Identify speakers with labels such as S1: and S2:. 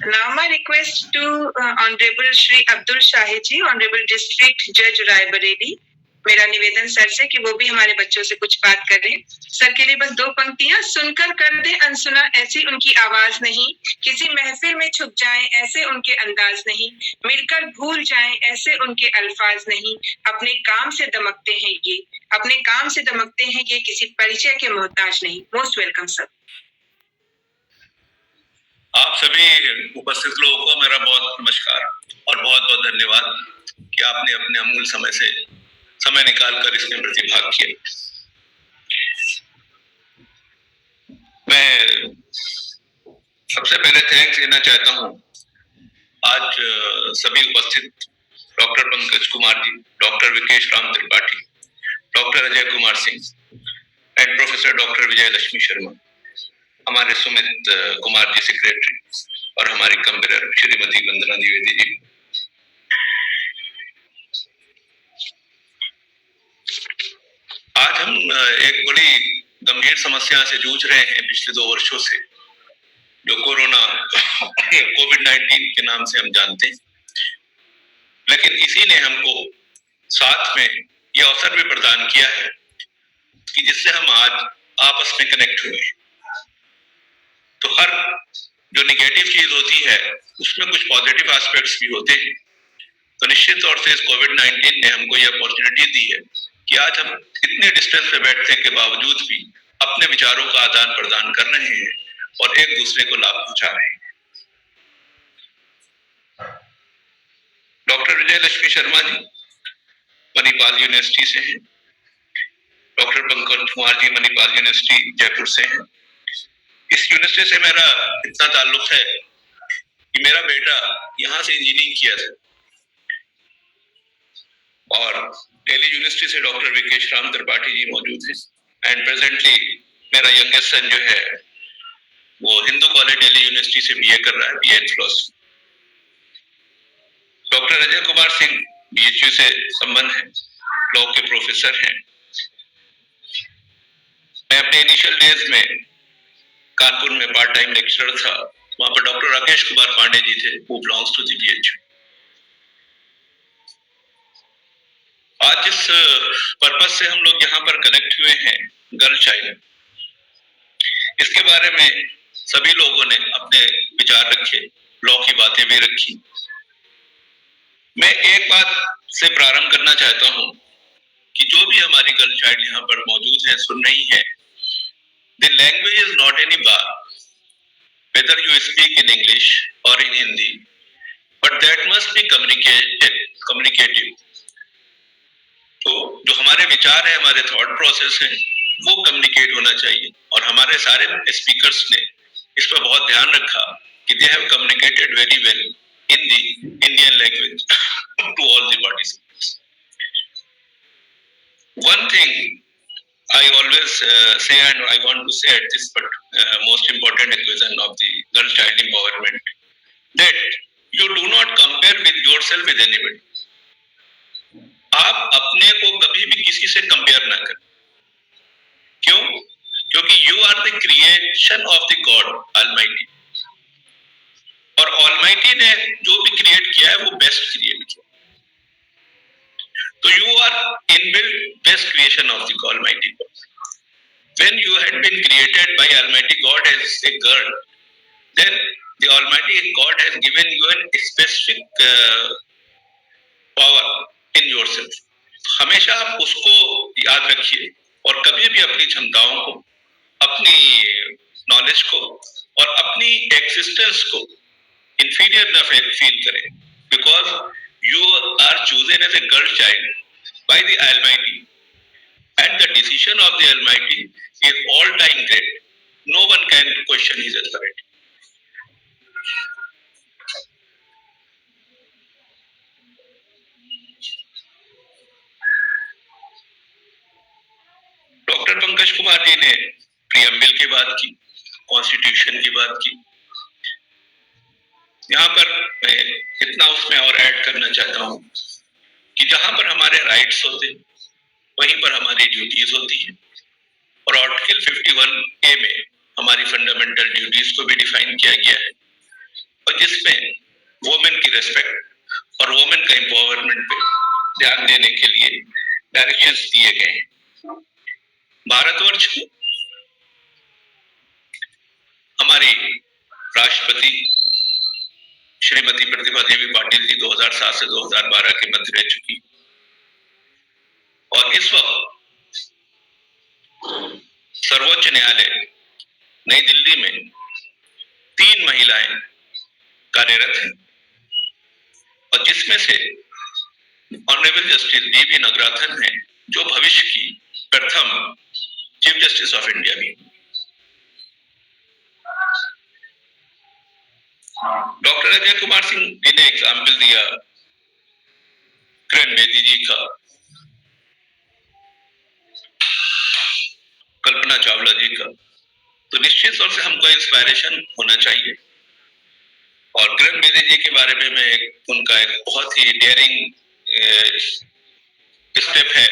S1: Now my request to Honorable Shri Abdul Shahid ji, Honorable District Judge Raebareli, मेरा निवेदन sir से कि वो भी हमारे बच्चों से कुछ बात करें। सर के लिए बस 2 पंक्तियां। सुनकर कर दे अनसुना ऐसी उनकी आवाज नहीं, किसी महफिल में छुप जाएं ऐसे उनके अंदाज नहीं, मिलकर भूल जाएं ऐसे उनके अल्फाज नहीं, अपने काम से दमकते हैं ये, अपने काम से दमकते हैं ये, किसी परिचय के मोहताज नहीं। Most welcome sir.
S2: आप सभी उपस्थित लोगों को मेरा बहुत नमस्कार और बहुत बहुत धन्यवाद कि आपने अपने अमूल्य समय निकालकर इसमें प्रतिभाग किया। मैं सबसे पहले थैंक्स देना चाहता हूं आज सभी उपस्थित doctor Pankaj Kumar ji, doctor Vikesh Ram Tripathi, doctor Ajay Kumar Singh and professor doctor Vijay Lakshmi Sharma, हमारे सुमित कुमार जी सेक्रेटरी और हमारी कंपेयर श्रीमती वंदना द्विवेदी जी। आज हम एक बड़ी गंभीर समस्या से जूझ रहे हैं पिछले 2 वर्षों से, जो कोरोना कोविड-19 के नाम से हम जानते हैं। लेकिन इसी ने हमको साथ में यह अवसर भी प्रदान किया है कि जिससे हम आज आपस में कनेक्ट हुए। तो हर जो निगेटिव चीज होती है उसमें कुछ पॉजिटिव एस्पेक्ट्स भी होते हैं। तो निश्चित तौर से इस कोविड-19 ने हमको यह अपॉर्चुनिटी दी है कि आज हम इतने डिस्टेंस पे बैठने के बावजूद भी अपने विचारों का आदान प्रदान कर रहे हैं और एक दूसरे को लाभ पहुंचा रहे हैं। डॉक्टर विजय लक्ष्मी शर्मा जी मणिपाल यूनिवर्सिटी से हैं, डॉक्टर पंकज कुमार जी मणिपाल यूनिवर्सिटी जयपुर से हैं। इस यूनिवर्सिटी से मेरा इतना ताल्लुक है कि मेरा बेटा यहाँ से इंजीनियरिंग किया था और दिल्ली यूनिवर्सिटी से डॉक्टर विकेश राम त्रिपाठी जी मौजूद हैं एंड प्रेजेंटली मेरा यंगेस्ट सन जो है वो हिंदू कॉलेज दिल्ली यूनिवर्सिटी से बीए कर रहा है, बीए इन philosophy. Doctor Ajay Kumar Singh BHU से संबंध है, लॉ के प्रोफेसर हैं। मैं अपने इनिशियल डेज में कानपुर में पार्ट टाइम लेक्चरर था, वहां पर डॉक्टर राकेश कुमार पांडे जी थे, वो बिलोंग्स टू द बीएचयू। आज जिस पर्पस से हम लोग यहाँ पर कनेक्ट हुए हैं, गर्ल चाइल्ड, इसके बारे में सभी लोगों ने अपने विचार रखे, लॉ की बातें भी रखी। मैं एक बात से प्रारंभ करना चाहता हूं कि जो भी हमारी गर्ल चाइल्ड यहाँ पर मौजूद है, सुन रही है, the language is not any bar, whether you speak in English or in Hindi, but that must be communicative. तो जो हमारे विचार है, हमारे थॉट प्रोसेस है, वो कम्युनिकेट होना चाहिए और हमारे सारे स्पीकर्स ने इस पर बहुत ध्यान रखा कि they have communicated very well in the Indian language to all the participants. One thing I always say, and I want to say at this most important occasion of the girl child empowerment, that you do not compare with yourself with anybody. आप अपने को कभी भी किसी से compare ना करें। क्यों? क्योंकि you are the creation of the God Almighty, और Almighty ने जो भी क्रिएट किया है वो बेस्ट क्रिएट किया। So you are inbuilt best creation of the Almighty God. When you had been created by Almighty God as a girl, then the Almighty God has given you a specific power in yourself. हमेशा आप उसको याद रखिए और कभी भी अपनी क्षमताओं को, अपनी नॉलेज को और अपनी एक्सिस्टेंस को inferior ना फील करें, because you are chosen as a girl child by the Almighty, and the decision of the Almighty is all time great. No one can question his authority. Doctor Pankaj Kumar ji ने preamble की बात की, constitution की बात की। यहाँ पर मैं इतना उसमें और ऐड करना चाहता हूँ कि जहां पर हमारे राइट्स होते हैं वहीं पर हमारी ड्यूटीज होती है, और आर्टिकल 51A में हमारी फंडामेंटल ड्यूटीज को भी डिफाइन किया गया है। और जिसमें वुमेन की रेस्पेक्ट और वुमेन का एम्पावरमेंट पे ध्यान देने के लिए डायरेक्शंस दिए गए हैं। भारतवर्ष में हमारी राष्ट्रपति श्रीमती प्रतिभा देवी पाटिल जी 2007 से 2012 के मध्य रह चुकी और इस वक्त सर्वोच्च न्यायालय नई दिल्ली में 3 महिलाएं कार्यरत हैं और जिसमें से ऑनरेबल जस्टिस बीवी नगराथन हैं जो भविष्य की प्रथम चीफ जस्टिस ऑफ इंडिया भी। डॉक्टर अजय कुमार सिंह जी ने एग्जाम्पल दिया किरण बेदी जी का, कल्पना चावला जी का, तो निश्चित तौर से हमको इंस्पायरेशन होना चाहिए। और किरण बेदी जी के बारे में मैं उनका एक बहुत ही डेयरिंग स्टेप है